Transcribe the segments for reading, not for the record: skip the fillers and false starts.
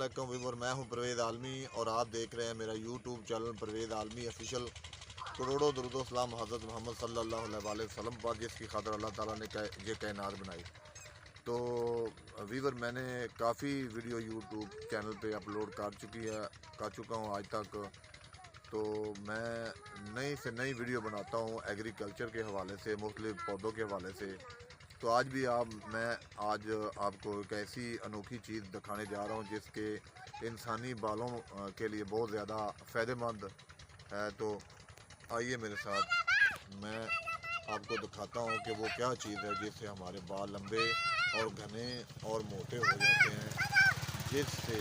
अलैकुम व्यूअर, मैं हूं परवेज़ आलमी और आप देख रहे हैं मेरा यूट्यूब चैनल परवेज़ आलमी ऑफिशियल। करोड़ों दुरूद व सलाम हज़रत मोहम्मद सल्लल्लाहु अलैहि वसल्लम पर, जिसकी खातिर अल्लाह ताला ने ये कायनात बनाई। तो व्यूअर, मैंने काफ़ी वीडियो यूट्यूब चैनल पे अपलोड कर चुका हूं आज तक। तो मैं नई से नई वीडियो बनाता हूं एग्रीकल्चर के हवाले से, मुख्तलिफ पौधों के हवाले से। तो आज भी मैं आज आपको एक ऐसी अनोखी चीज़ दिखाने जा रहा हूँ जिसके इंसानी बालों के लिए बहुत ज़्यादा फ़ायदेमंद है। तो आइए मेरे साथ, मैं आपको दिखाता हूँ कि वो क्या चीज़ है जिससे हमारे बाल लंबे और घने और मोटे हो जाते हैं, जिससे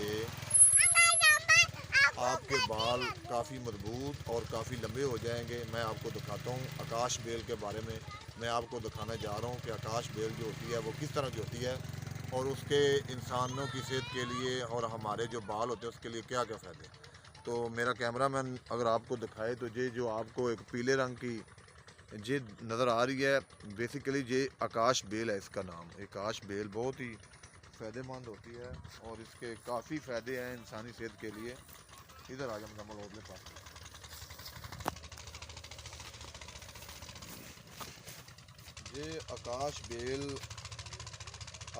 आपके बाल काफ़ी मजबूत और काफ़ी लंबे हो जाएंगे। मैं आपको दिखाता हूँ आकाश बेल के बारे में। मैं आपको दिखाने जा रहा हूँ कि आकाश बेल जो होती है वो किस तरह की होती है और उसके इंसानों की सेहत के लिए और हमारे जो बाल होते हैं उसके लिए क्या क्या फ़ायदे। तो मेरा कैमरामैन अगर आपको दिखाए तो ये जो आपको एक पीले रंग की ये नज़र आ रही है, बेसिकली ये आकाश बेल है। इसका नाम आकाश बेल बहुत ही फ़ायदेमंद होती है और इसके काफ़ी फ़ायदे हैं इंसानी सेहत के लिए। इधर आ जाए मुकम्मल होने पास। ये आकाश बेल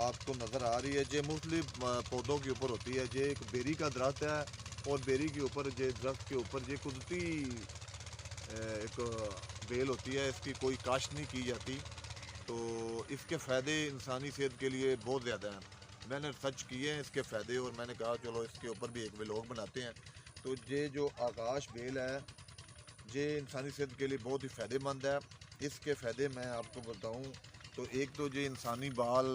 आपको नज़र आ रही है, ये मुख्तलिफ पौधों के ऊपर होती है। ये एक बेरी का दरख्त है और बेरी के ऊपर ये दरख्त के ऊपर ये कुदरती एक बेल होती है। इसकी कोई काश्त नहीं की जाती। तो इसके फ़ायदे इंसानी सेहत के लिए बहुत ज़्यादा हैं। मैंने रिसर्च किए हैं इसके फ़ायदे और मैंने कहा चलो इसके ऊपर भी एक व्लॉग बनाते हैं। तो ये जो आकाश बेल है ये इंसानी सेहत के लिए बहुत ही फ़ायदेमंद है। इसके फ़ायदे मैं आपको बताऊं तो एक तो ये इंसानी बाल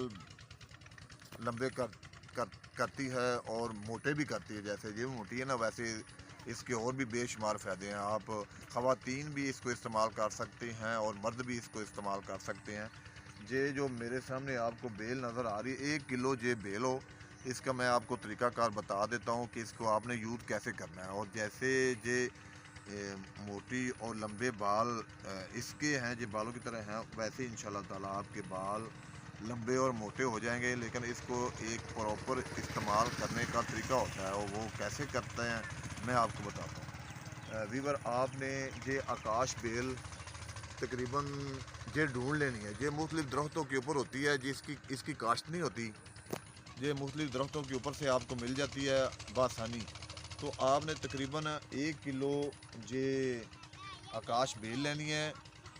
लंबे करती है और मोटे भी करती है। जैसे ये मोटी है ना, वैसे इसके और भी बेशुमार फ़ायदे हैं। आप ख़वातीन भी इसको इस्तेमाल कर सकते हैं और मर्द भी इसको इस्तेमाल कर सकते हैं। ये जो मेरे सामने आपको बेल नज़र आ रही है, 1 किलो ये बेल हो, इसका मैं आपको तरीक़ाकार बता देता हूँ कि इसको आपने यूज़ कैसे करना है। और जैसे ये मोटी और लंबे बाल इसके हैं, जो बालों की तरह हैं, वैसे इंशाल्लाह ताला आपके बाल लंबे और मोटे हो जाएंगे। लेकिन इसको एक प्रॉपर इस्तेमाल करने का तरीका होता है और वो कैसे करते हैं मैं आपको बताता हूँ। व्यूअर, आपने ये आकाश बेल तकरीबन ये ढूंढ लेनी है। ये मुख्तलिफ दरख्तों के ऊपर होती है, जिसकी इसकी काश्त नहीं होती। ये मुख्तलिफ दरख्तों के ऊपर से आपको मिल जाती है बासानी। तो आपने तकरीबन 1 किलो ये आकाश बेल लेनी है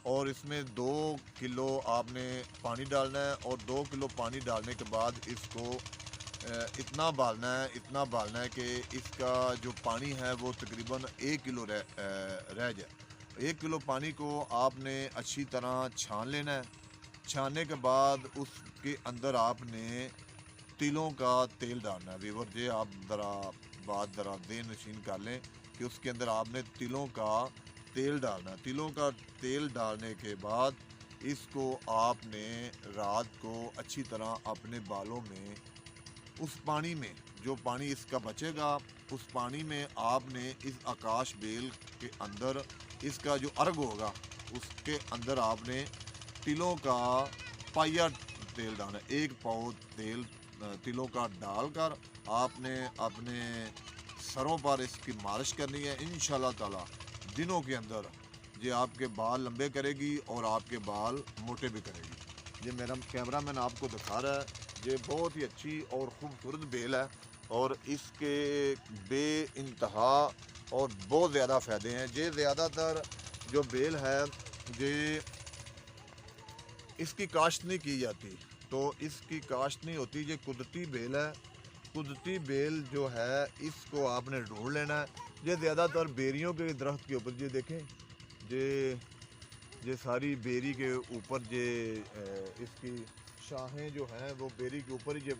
और इसमें 2 किलो आपने पानी डालना है और 2 किलो पानी डालने के बाद इसको इतना बालना है कि इसका जो पानी है वो तकरीबन 1 किलो रह जाए। 1 किलो पानी को आपने अच्छी तरह छान लेना है। छानने के बाद उसके अंदर आपने तिलों का तेल डालना है। व्यूअर, ये आप ज़रा देन नशीन कर लें कि उसके अंदर आपने तिलों का तेल डालना है। तिलों का तेल डालने के बाद इसको आपने रात को अच्छी तरह अपने बालों में, उस पानी में जो पानी इसका बचेगा, उस पानी में आपने इस आकाश बेल के अंदर इसका जो अर्ग होगा उसके अंदर आपने तिलों का पाया तेल डालना है। 1 पाव तेल तिलों का डालकर आपने अपने सरों पर इसकी मालिश करनी है। इंशाल्लाह ताला दिनों के अंदर ये आपके बाल लंबे करेगी और आपके बाल मोटे भी करेगी। ये मेरा कैमरामैन आपको दिखा रहा है। ये बहुत ही अच्छी और खूबसूरत बेल है और इसके बेइंतहा और बहुत ज़्यादा फ़ायदे हैं। ये ज़्यादातर जो बेल है ये इसकी काश्त नहीं की जाती। तो इसकी काश्त नहीं होती, ये कुदरती बेल है। कुदरती बेल जो है इसको आपने ढूंढ लेना है। ये ज़्यादातर बेरियों के दरख्त के ऊपर, ये देखें, ये सारी बेरी के ऊपर ये इसकी शाखें जो हैं वो बेरी के ऊपर ही ये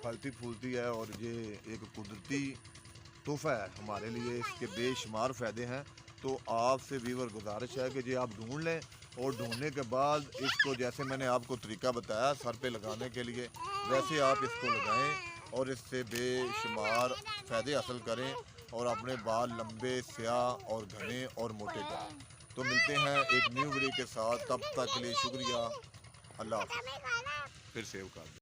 फलती फूलती है और ये एक कुदरती तोहफ़ा है हमारे लिए। इसके बेशुमार फ़ायदे हैं। तो आपसे व्यूअर गुजारिश है कि ये आप ढूंढ लें और ढूंढने के बाद इसको, जैसे मैंने आपको तरीका बताया सर पे लगाने के लिए, वैसे आप इसको लगाएं और इससे बेशुमार फ़ायदे हासिल करें और अपने बाल लंबे, स्याह और घने और मोटे करें। तो मिलते हैं एक न्यू वीडियो के साथ, तब तक के लिए शुक्रिया। अल्लाह हाफ़िज़। फिर सेव कर दें।